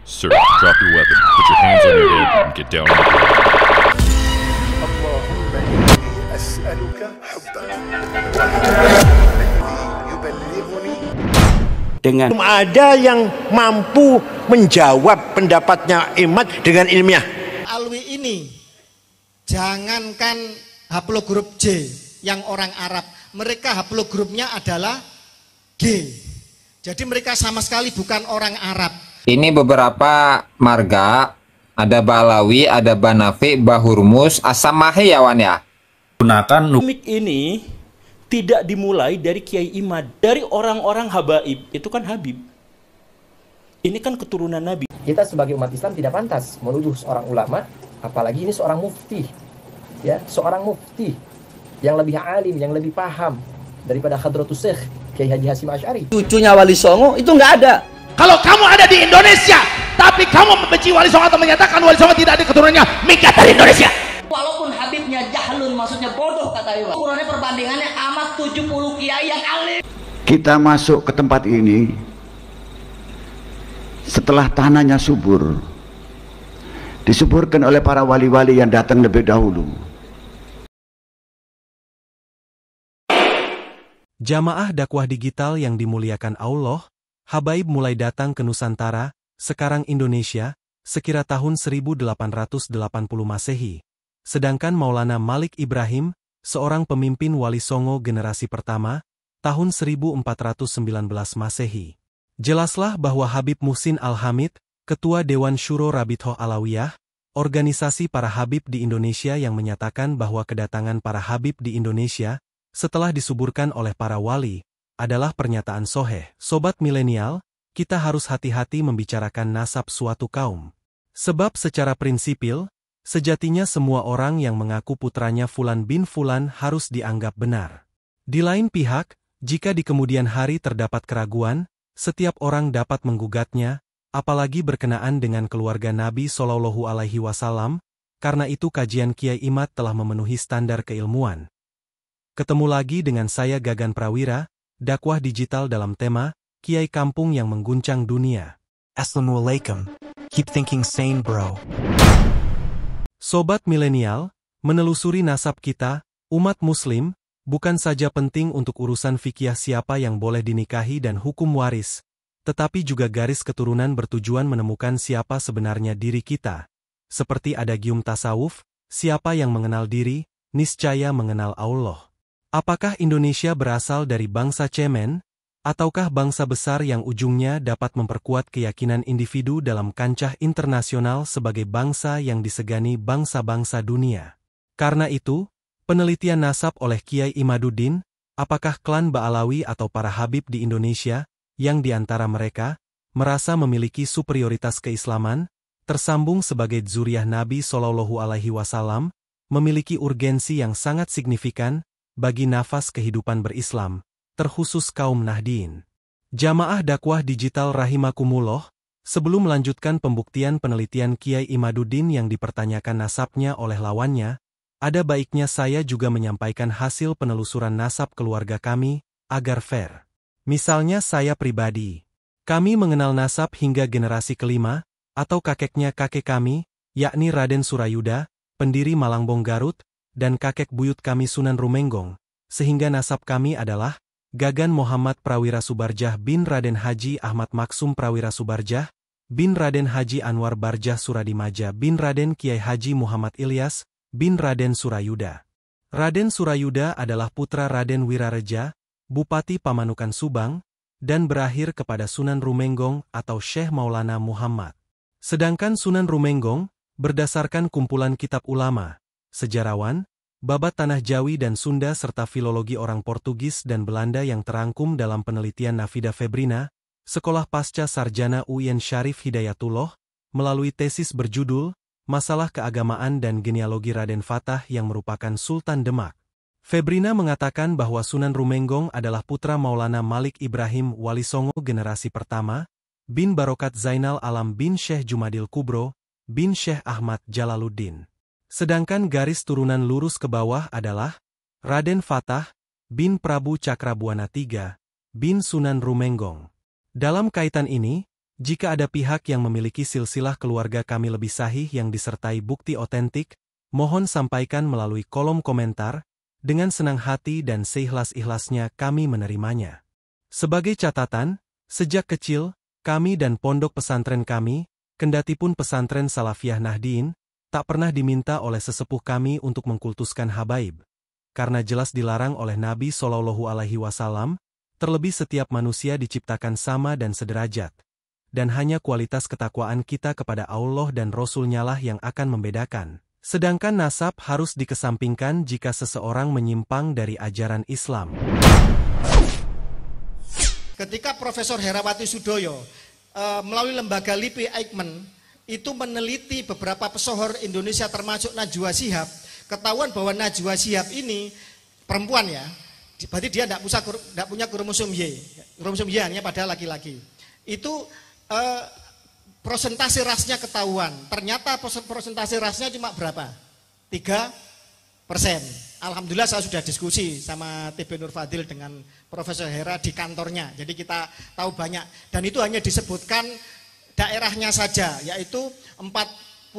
Sir, drop your weapon, put your hands on your head, and get down on the ground. اللهم إني أسألك حبك الذي يبلغني. Dengan ada yang mampu menjawab pendapatnya Imad dengan ilmiah. Alwi ini jangankan haplogrup J yang orang Arab, mereka haplogrupnya adalah G. Jadi mereka sama sekali bukan orang Arab. Ini beberapa marga, ada Balawi, ada Banafi, Bahurmus, Asamahe ya Wan ya. Gunakan polemik ini tidak dimulai dari Kiai Imad, dari orang-orang habaib. Itu kan Habib. Ini kan keturunan Nabi. Kita sebagai umat Islam tidak pantas menuduh seorang ulama, apalagi ini seorang mufti. Ya, seorang mufti yang lebih alim, yang lebih paham daripada Hadratus Syekh Kiai Haji Hasyim Asy'ari. Cucunya Wali Songo itu nggak ada. Kalau kamu ada di Indonesia, tapi kamu membenci Wali Songo atau menyatakan Wali Songo tidak ada keturunannya, minggat dari Indonesia. Walaupun Habibnya jahlun, maksudnya bodoh kata Iwan. Ukurannya perbandingannya amat 70 kiai yang alim. Kita masuk ke tempat ini setelah tanahnya subur, disuburkan oleh para wali-wali yang datang lebih dahulu. Jamaah dakwah digital yang dimuliakan Allah, habaib mulai datang ke Nusantara, sekarang Indonesia, sekira tahun 1880 Masehi. Sedangkan Maulana Malik Ibrahim, seorang pemimpin Wali Songo generasi pertama, tahun 1419 Masehi. Jelaslah bahwa Habib Muhsin Al-Hamid, Ketua Dewan Syuro Rabithah Alawiyah, organisasi para Habib di Indonesia yang menyatakan bahwa kedatangan para Habib di Indonesia, setelah disuburkan oleh para wali, adalah pernyataan soheh. Sobat milenial, kita harus hati-hati membicarakan nasab suatu kaum. Sebab secara prinsipil, sejatinya semua orang yang mengaku putranya Fulan bin Fulan harus dianggap benar. Di lain pihak, jika di kemudian hari terdapat keraguan, setiap orang dapat menggugatnya, apalagi berkenaan dengan keluarga Nabi Shallallahu Alaihi Wasallam, karena itu kajian Kiai Imad telah memenuhi standar keilmuan. Ketemu lagi dengan saya Gagan Prawira, dakwah digital dalam tema, Kiai Kampung yang mengguncang dunia. Assalamualaikum. Keep thinking sane bro. Sobat milenial, menelusuri nasab kita, umat muslim, bukan saja penting untuk urusan fikih siapa yang boleh dinikahi dan hukum waris, tetapi juga garis keturunan bertujuan menemukan siapa sebenarnya diri kita. Seperti ada gium tasawuf, siapa yang mengenal diri, niscaya mengenal Allah. Apakah Indonesia berasal dari bangsa cemen, ataukah bangsa besar yang ujungnya dapat memperkuat keyakinan individu dalam kancah internasional sebagai bangsa yang disegani bangsa-bangsa dunia? Karena itu, penelitian nasab oleh Kiai Imaduddin, apakah klan Ba'alawi atau para Habib di Indonesia, yang diantara mereka, merasa memiliki superioritas keislaman, tersambung sebagai dzuriyah Nabi Shallallahu Alaihi Wasallam, memiliki urgensi yang sangat signifikan, bagi nafas kehidupan berislam, terkhusus kaum Nahdien. Jamaah dakwah digital rahimakumullah, sebelum melanjutkan pembuktian penelitian Kiai Imaduddin yang dipertanyakan nasabnya oleh lawannya, ada baiknya saya juga menyampaikan hasil penelusuran nasab keluarga kami, agar fair. Misalnya saya pribadi, kami mengenal nasab hingga generasi kelima, atau kakeknya kakek kami, yakni Raden Surayuda, pendiri Malangbong Garut, dan kakek buyut kami Sunan Rumenggong, sehingga nasab kami adalah Gagan Muhammad Prawira Subarjah bin Raden Haji Ahmad Maksum Prawira Subarjah, bin Raden Haji Anwar Barjah Suradimaja bin Raden Kiai Haji Muhammad Ilyas, bin Raden Surayuda. Raden Surayuda adalah putra Raden Wirareja, Bupati Pamanukan Subang, dan berakhir kepada Sunan Rumenggong atau Syekh Maulana Muhammad. Sedangkan Sunan Rumenggong, berdasarkan kumpulan kitab ulama, sejarawan, babat tanah Jawi dan Sunda serta filologi orang Portugis dan Belanda yang terangkum dalam penelitian Nafida Febrina, Sekolah Pasca Sarjana UIN Syarif Hidayatullah, melalui tesis berjudul, Masalah Keagamaan dan Genealogi Raden Fatah yang merupakan Sultan Demak. Febrina mengatakan bahwa Sunan Rumenggong adalah putra Maulana Malik Ibrahim Wali Songo generasi pertama, bin Barokat Zainal Alam bin Syekh Jumadil Kubro, bin Syekh Ahmad Jalaluddin. Sedangkan garis turunan lurus ke bawah adalah Raden Fatah, bin Prabu Cakrabuana III, bin Sunan Rumenggong. Dalam kaitan ini, Jika ada pihak yang memiliki silsilah keluarga kami lebih sahih yang disertai bukti otentik, mohon sampaikan melalui kolom komentar, dengan senang hati dan seikhlas-ikhlasnya kami menerimanya. Sebagai catatan, sejak kecil, kami dan pondok pesantren kami, kendatipun pesantren Salafiyah Nahdien, tak pernah diminta oleh sesepuh kami untuk mengkultuskan habaib. Karena jelas dilarang oleh Nabi SAW, terlebih setiap manusia diciptakan sama dan sederajat. Dan hanya kualitas ketakwaan kita kepada Allah dan Rasul-Nya lah yang akan membedakan. Sedangkan nasab harus dikesampingkan jika seseorang menyimpang dari ajaran Islam. Ketika Profesor Herawati Sudoyo melalui lembaga LIPI Eijkman itu meneliti beberapa pesohor Indonesia termasuk Najwa Shihab, ketahuan bahwa Najwa Shihab ini perempuan ya, berarti dia tidak punya kromosom Y. Kromosom Y hanya pada laki-laki. Itu prosentase rasnya ketahuan. Ternyata prosentase rasnya cuma berapa? 3%. Alhamdulillah saya sudah diskusi sama TB Nur Fadil dengan Profesor Hera di kantornya. Jadi kita tahu banyak. Dan itu hanya disebutkan daerahnya saja, yaitu 48%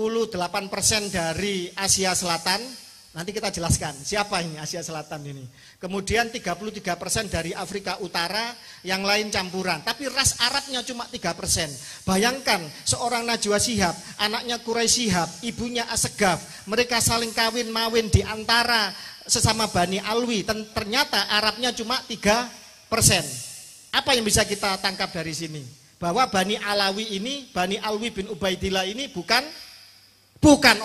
dari Asia Selatan. Nanti kita jelaskan siapa ini Asia Selatan ini. Kemudian 33% dari Afrika Utara, yang lain campuran. Tapi ras Arabnya cuma 3%. Bayangkan seorang Najwa Shihab, anaknya Quraisy Shihab, ibunya Asegaf. Mereka saling kawin-mawin di antara sesama Bani Alwi. Ternyata Arabnya cuma 3%. Apa yang bisa kita tangkap dari sini? Bahwa Bani Alawi ini, Bani Alwi bin Ubaidillah ini bukan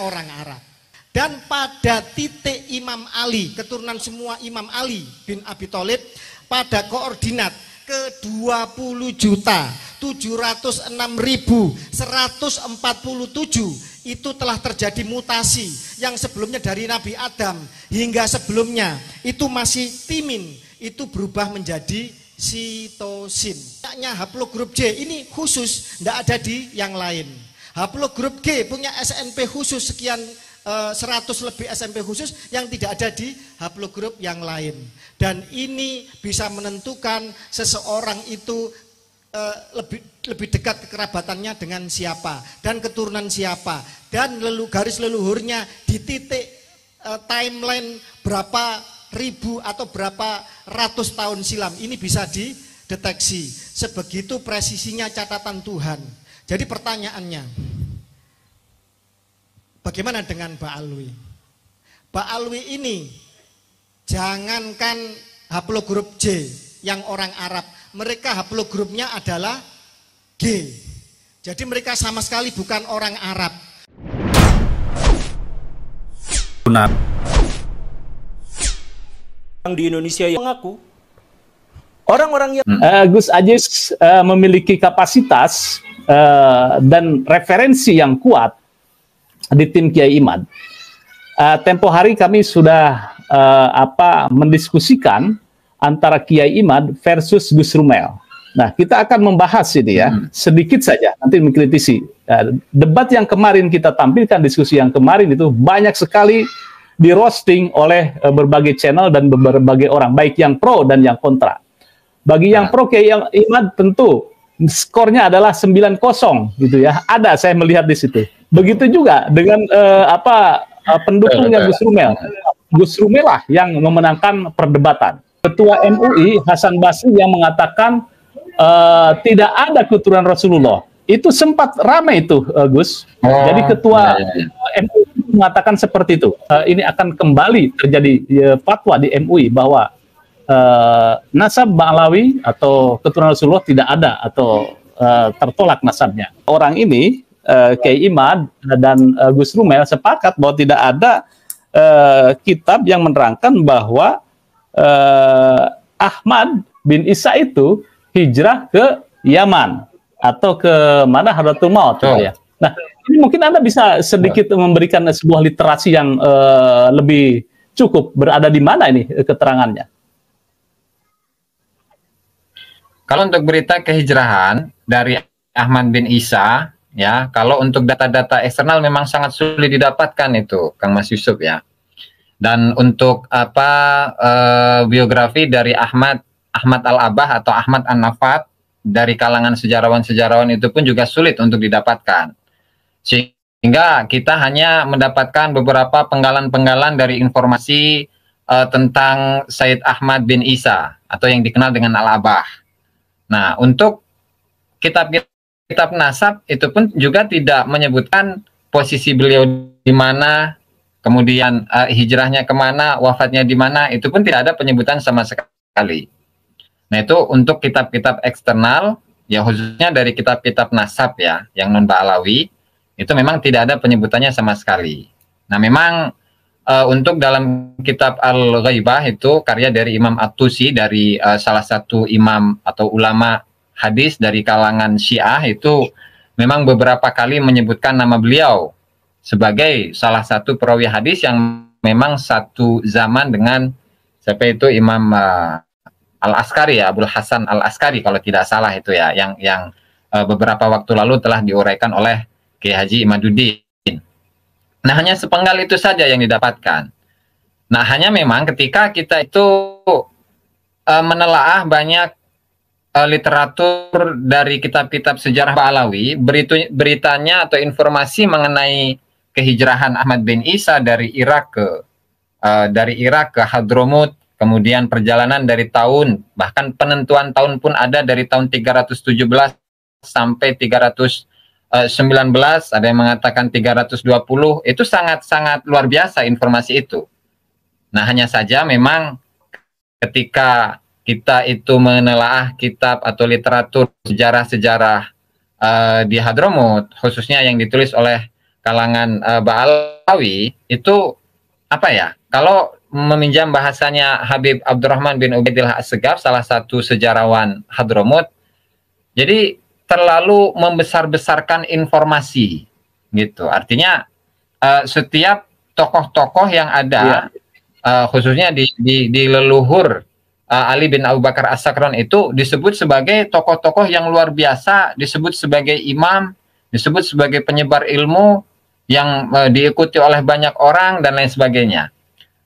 orang Arab. Dan pada titik Imam Ali, keturunan semua Imam Ali bin Abi Thalib, pada koordinat ke 20.706.147 itu telah terjadi mutasi yang sebelumnya dari Nabi Adam hingga sebelumnya itu masih timin, itu berubah menjadi sitosin. Haplogrup J ini khusus, tidak ada di yang lain. Haplogrup G punya SNP khusus sekian 100 lebih SMP khusus yang tidak ada di haplogrup yang lain. Dan ini bisa menentukan seseorang itu lebih dekat kekerabatannya dengan siapa dan keturunan siapa dan garis leluhurnya di titik timeline berapa ribu atau berapa ratus tahun silam. Ini bisa dideteksi. Sebegitu presisinya catatan Tuhan. Jadi pertanyaannya, bagaimana dengan Mbak Alwi? Mbak Alwi ini jangankan haplogrup J yang orang Arab, mereka haplogrupnya adalah G. Jadi mereka sama sekali bukan orang Arab. Benar. Di Indonesia yang mengaku orang-orang yang Gus Aziz memiliki kapasitas dan referensi yang kuat di tim Kiai Imad. Tempo hari kami sudah mendiskusikan antara Kiai Imad versus Gus Rumel. Nah, kita akan membahas ini ya, sedikit saja, nanti mengkritisi. Debat yang kemarin kita tampilkan, diskusi yang kemarin itu banyak sekali di roasting oleh berbagai channel dan berbagai orang, baik yang pro dan yang kontra. Bagi yang pro Kiai Imad tentu skornya adalah 9-0 gitu ya. Ada, saya melihat di situ. Begitu juga dengan pendukungnya Gus Rumel. Gus Rumel lah yang memenangkan perdebatan. Ketua MUI Hasan Basri yang mengatakan tidak ada keturunan Rasulullah. Itu sempat ramai itu, Gus. Jadi ketua MUI mengatakan seperti itu. Ini akan kembali terjadi fatwa di MUI bahwa nasab Ba'alawi atau keturunan Rasulullah tidak ada atau tertolak nasabnya. Orang ini Kiai Imad dan Gus Rumel sepakat bahwa tidak ada kitab yang menerangkan bahwa Ahmad bin Isa itu hijrah ke Yaman atau ke mana Hadratul Maut ya. Nah, ini mungkin Anda bisa sedikit memberikan sebuah literasi yang lebih cukup, berada di mana ini keterangannya? Kalau untuk berita kehijrahan dari Ahmad bin Isa, ya, kalau untuk data-data eksternal memang sangat sulit didapatkan itu, Kang Mas Yusuf ya. Dan untuk biografi dari Ahmad Al-Abah atau Ahmad An-Nafat, dari kalangan sejarawan-sejarawan itu pun juga sulit untuk didapatkan. Sehingga kita hanya mendapatkan beberapa penggalan-penggalan dari informasi tentang Sayyid Ahmad bin Isa atau yang dikenal dengan Al-Abah. Nah, untuk kitab nasab itu pun juga tidak menyebutkan posisi beliau di mana, kemudian hijrahnya kemana, wafatnya di mana, itu pun tidak ada penyebutan sama sekali. Nah, itu untuk kitab-kitab eksternal, ya khususnya dari kitab-kitab nasab ya, yang non-Ba'alawi, itu memang tidak ada penyebutannya sama sekali. Nah, memang untuk dalam kitab Al-Ghaibah itu karya dari Imam At-Tusi, dari salah satu imam atau ulama hadis dari kalangan Syiah, itu memang beberapa kali menyebutkan nama beliau sebagai salah satu perawi hadis yang memang satu zaman dengan siapa itu Imam Al-Askari ya, Abdul Hasan Al-Askari kalau tidak salah itu ya, yang beberapa waktu lalu telah diuraikan oleh Kiai Haji Imaduddin. Nah, hanya sepenggal itu saja yang didapatkan. Nah, hanya memang ketika kita itu menelaah banyak literatur dari kitab-kitab sejarah Ba'alawi, beritanya atau informasi mengenai kehijrahan Ahmad bin Isa dari Irak ke Hadramut, kemudian perjalanan dari tahun, bahkan penentuan tahun pun ada dari tahun 317 sampai 319, ada yang mengatakan 320, itu sangat-sangat luar biasa informasi itu. Nah, hanya saja memang ketika kita itu menelaah kitab atau literatur sejarah-sejarah di Hadramut, khususnya yang ditulis oleh kalangan Ba'alawi, itu apa ya, kalau meminjam bahasanya Habib Abdurrahman bin Ubaidillah As-Segaf, salah satu sejarawan Hadramut, jadi terlalu membesar-besarkan informasi gitu. Artinya setiap tokoh-tokoh yang ada khususnya di leluhur Ali bin Abu Bakar As-Sakran itu disebut sebagai tokoh-tokoh yang luar biasa, disebut sebagai imam, disebut sebagai penyebar ilmu yang diikuti oleh banyak orang dan lain sebagainya.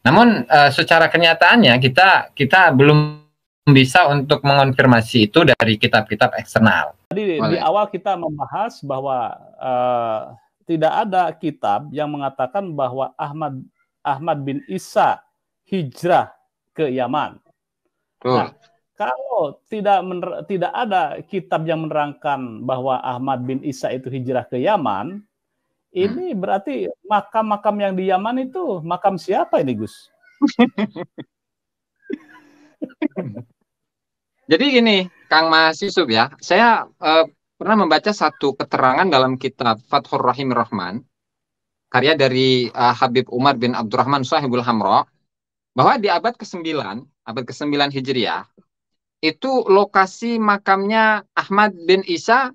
Namun secara kenyataannya kita belum bisa untuk mengonfirmasi itu dari kitab-kitab eksternal. Tadi di awal kita membahas bahwa tidak ada kitab yang mengatakan bahwa Ahmad bin Isa hijrah ke Yaman. Nah, kalau tidak ada kitab yang menerangkan bahwa Ahmad bin Isa itu hijrah ke Yaman, ini berarti makam-makam yang di Yaman itu makam siapa ini, Gus? Jadi gini, Kang Mas Yusuf ya, saya pernah membaca satu keterangan dalam kitab Fathur Rahim Rahman, karya dari Habib Umar bin Abdurrahman Sahibul Hamra, bahwa di abad ke-9 Hijriah, itu lokasi makamnya Ahmad bin Isa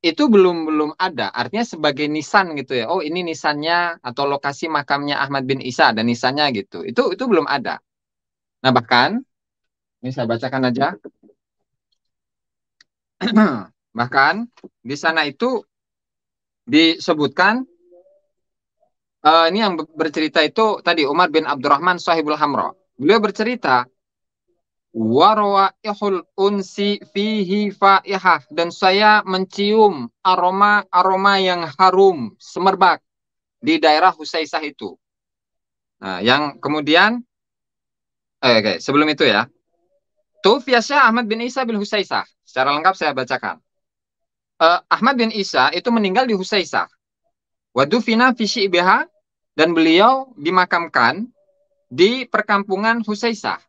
itu belum ada, artinya sebagai nisan gitu ya. Oh, ini nisannya atau lokasi makamnya Ahmad bin Isa, ada nisannya gitu. Itu belum ada. Nah, bahkan ini saya bacakan aja. Bahkan di sana itu disebutkan, ini yang bercerita itu tadi Umar bin Abdurrahman Sahibul Hamra. Beliau bercerita, warawaihul unsi fihi faihah, dan saya mencium aroma yang harum semerbak di daerah Husaisah itu. Nah, yang kemudian sebelum itu ya, Tufiya Syekh Ahmad bin Isa bin Husaisah. Secara lengkap saya bacakan. Ahmad bin Isa itu meninggal di Husaisah. Wadufina fi Syi'biha, dan beliau dimakamkan di perkampungan Husaisah.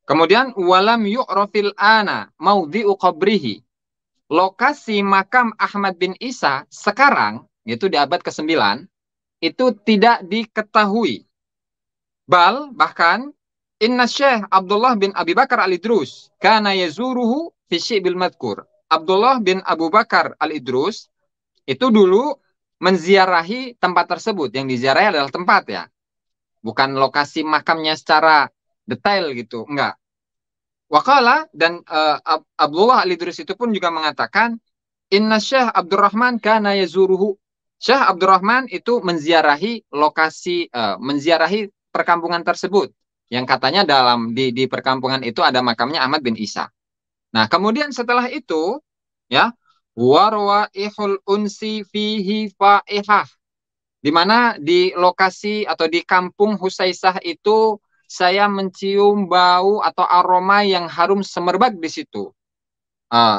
Kemudian walam yu'rafil ana maudhi'u qabrihi. Lokasi makam Ahmad bin Isa sekarang, yaitu di abad ke-9, itu tidak diketahui. Bahkan Inna Syekh Abdullah bin Abi Bakar Al-Idrus kana yazuruhu fi Syi'bil Madhkur. Abdullah bin Abu Bakar Al-Idrus itu dulu menziarahi tempat tersebut. Yang diziarahi adalah tempat ya, bukan lokasi makamnya secara detail gitu, enggak. Waqala, dan Abdullah Al-Idrus itu pun juga mengatakan Inna Syekh Abdurrahman kana yazuruhu. Syekh Abdurrahman itu menziarahi lokasi, menziarahi perkampungan tersebut, yang katanya di perkampungan itu ada makamnya Ahmad bin Isa. Nah, kemudian setelah itu, ya, warwaihul unsi fihi faihah. Di mana di lokasi atau di kampung Husaisah itu saya mencium bau atau aroma yang harum semerbak di situ.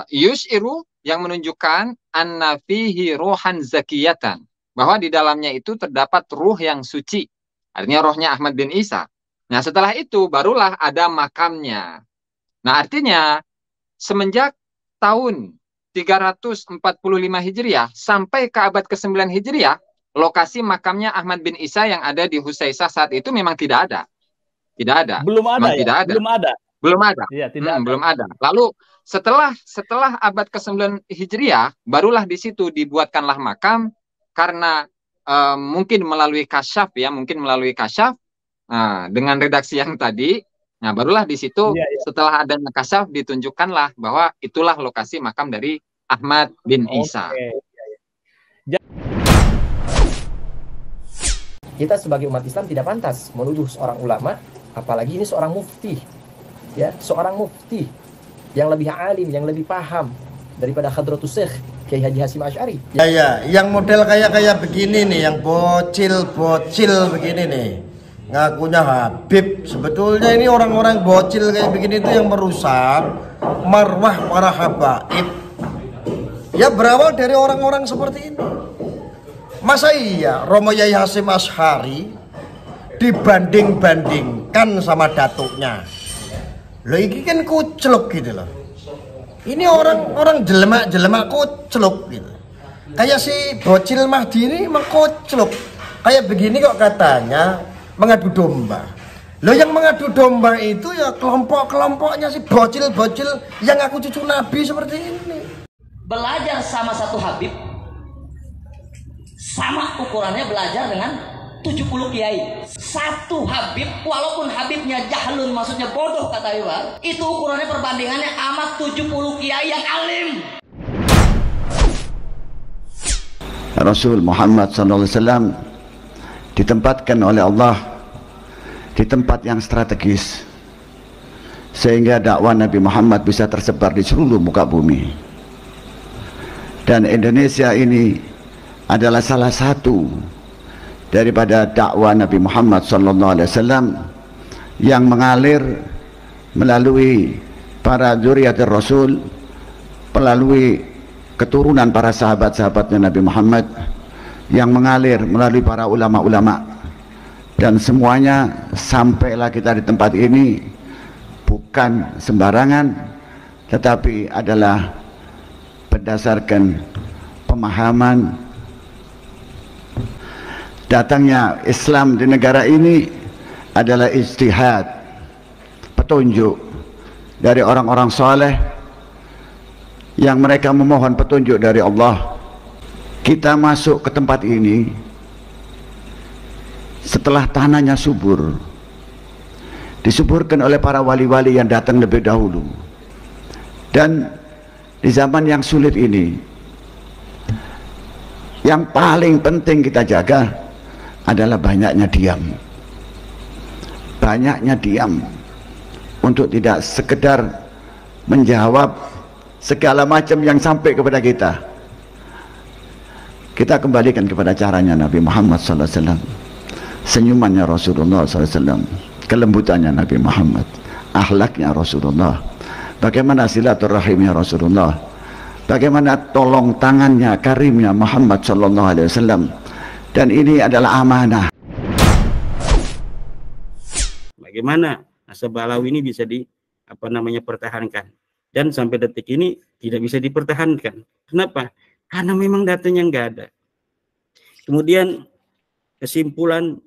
Yus'iru yang menunjukkan anna fihi ruhan zakiyatan, bahwa di dalamnya itu terdapat ruh yang suci. Artinya rohnya Ahmad bin Isa. Nah, setelah itu barulah ada makamnya. Nah, artinya semenjak tahun 345 Hijriah sampai ke abad ke-9 Hijriah, lokasi makamnya Ahmad bin Isa yang ada di Husaisah saat itu memang tidak ada. Tidak ada. Belum ada ya? Tidak ada. Belum ada. Belum ada. Iya, tidak ada. Belum ada. Lalu setelah abad ke-9 Hijriah, barulah di situ dibuatkanlah makam karena mungkin melalui kasyaf ya, dengan redaksi yang tadi. Nah, barulah di situ setelah adanya kasyaf ditunjukkanlah bahwa itulah lokasi makam dari Ahmad bin Isa. Kita sebagai umat Islam tidak pantas menuduh seorang ulama, apalagi ini seorang mufti, ya, seorang mufti yang lebih alim, yang lebih paham daripada Hadratus Syekh Kiai Haji Hasyim Asy'ari. Ya, yang model kayak begini nih, yang bocil begini nih, ngakunya Habib. Sebetulnya ini orang-orang bocil kayak begini itu yang merusak marwah para habaib. Ya, berawal dari orang-orang seperti ini. Masa iya Romo Yai Hasyim Asy'ari dibanding-bandingkan sama datuknya? Loh, ini kan kucluk gitu loh. Ini orang jelema kucluk gitu. Kayak si bocil Mahdi ini emang kucluk. Kayak begini kok katanya mengadu domba. Loh, yang mengadu domba itu ya kelompok-kelompoknya si bocil-bocil yang aku cucu Nabi seperti ini. Belajar sama satu Habib, sama ukurannya belajar dengan 70 kiai. Satu Habib, walaupun Habibnya jahlun, maksudnya bodoh kata Iwan, itu ukurannya perbandingannya amat 70 kiai yang alim. Rasul Muhammad SAW ditempatkan oleh Allah di tempat yang strategis sehingga dakwah Nabi Muhammad bisa tersebar di seluruh muka bumi. Dan Indonesia ini adalah salah satu daripada dakwah Nabi Muhammad SAW yang mengalir melalui para dzurriyyatir Rasul, melalui keturunan para sahabat-sahabatnya Nabi Muhammad, yang mengalir melalui para ulama-ulama, dan semuanya sampailah kita di tempat ini bukan sembarangan, tetapi adalah berdasarkan pemahaman datangnya Islam di negara ini adalah ijtihad, petunjuk dari orang-orang saleh yang mereka memohon petunjuk dari Allah. Kita masuk ke tempat ini setelah tanahnya subur, disuburkan oleh para wali-wali yang datang lebih dahulu. Dan di zaman yang sulit ini, yang paling penting kita jaga adalah banyaknya diam. Banyaknya diam untuk tidak sekedar menjawab segala macam yang sampai kepada kita. Kita kembalikan kepada caranya Nabi Muhammad SAW, senyumannya Rasulullah SAW, kelembutannya Nabi Muhammad, akhlaknya Rasulullah, bagaimana silaturahimnya Rasulullah, bagaimana tolong tangannya karimnya Muhammad SAW. Dan ini adalah amanah. Bagaimana nasab Alawi ini bisa pertahankan, dan sampai detik ini tidak bisa dipertahankan. Kenapa? Karena memang datanya nggak ada. Kemudian kesimpulan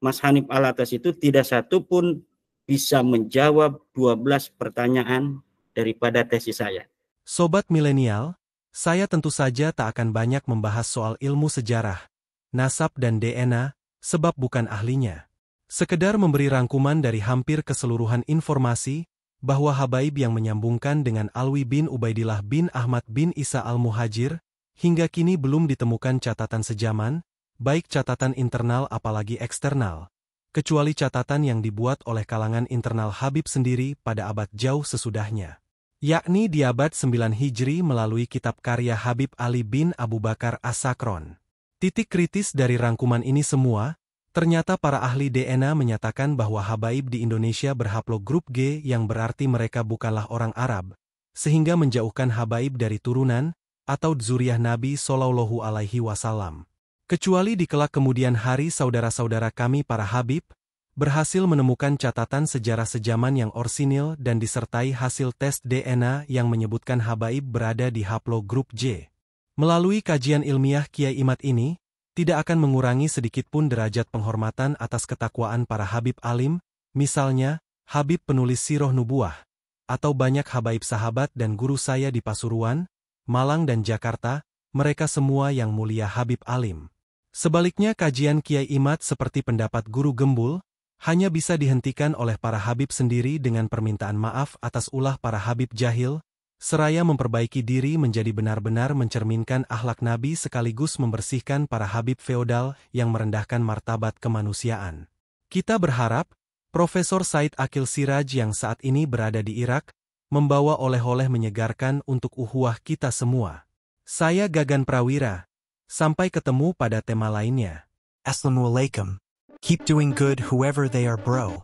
Mas Hanif Alatas itu tidak satu pun bisa menjawab 12 pertanyaan daripada tesis saya. Sobat milenial, saya tentu saja tak akan banyak membahas soal ilmu sejarah, nasab dan DNA, sebab bukan ahlinya. Sekedar memberi rangkuman dari hampir keseluruhan informasi, bahwa habaib yang menyambungkan dengan Alwi bin Ubaidillah bin Ahmad bin Isa al-Muhajir, hingga kini belum ditemukan catatan sejaman, baik catatan internal apalagi eksternal, kecuali catatan yang dibuat oleh kalangan internal Habib sendiri pada abad jauh sesudahnya. yakni di abad 9 Hijri melalui kitab karya Habib Ali bin Abu Bakar As-Sakron. Titik kritis dari rangkuman ini semua, ternyata para ahli DNA menyatakan bahwa habaib di Indonesia berhaplogrup G yang berarti mereka bukanlah orang Arab, sehingga menjauhkan habaib dari turunan atau dzuriyah Nabi Shallallahu Alaihi Wasallam. Kecuali di kelak kemudian hari saudara-saudara kami para habib berhasil menemukan catatan sejarah sejaman yang orsinil dan disertai hasil tes DNA yang menyebutkan habaib berada di haplogrup J. Melalui kajian ilmiah Kiai Imad ini, tidak akan mengurangi sedikitpun derajat penghormatan atas ketakwaan para habib alim, misalnya, Habib penulis Sirah Nubuwah, atau banyak habaib sahabat dan guru saya di Pasuruan, Malang dan Jakarta, mereka semua yang mulia habib alim. Sebaliknya kajian Kiai Imad seperti pendapat guru Gembul, hanya bisa dihentikan oleh para habib sendiri dengan permintaan maaf atas ulah para habib jahil, seraya memperbaiki diri menjadi benar-benar mencerminkan akhlak Nabi sekaligus membersihkan para habib feodal yang merendahkan martabat kemanusiaan. Kita berharap, Profesor Said Akil Siraj yang saat ini berada di Irak, membawa oleh-oleh menyegarkan untuk uhuwah kita semua. Saya Gagan Prawira. Sampai ketemu pada tema lainnya. Assalamualaikum. Keep doing good whoever they are, bro.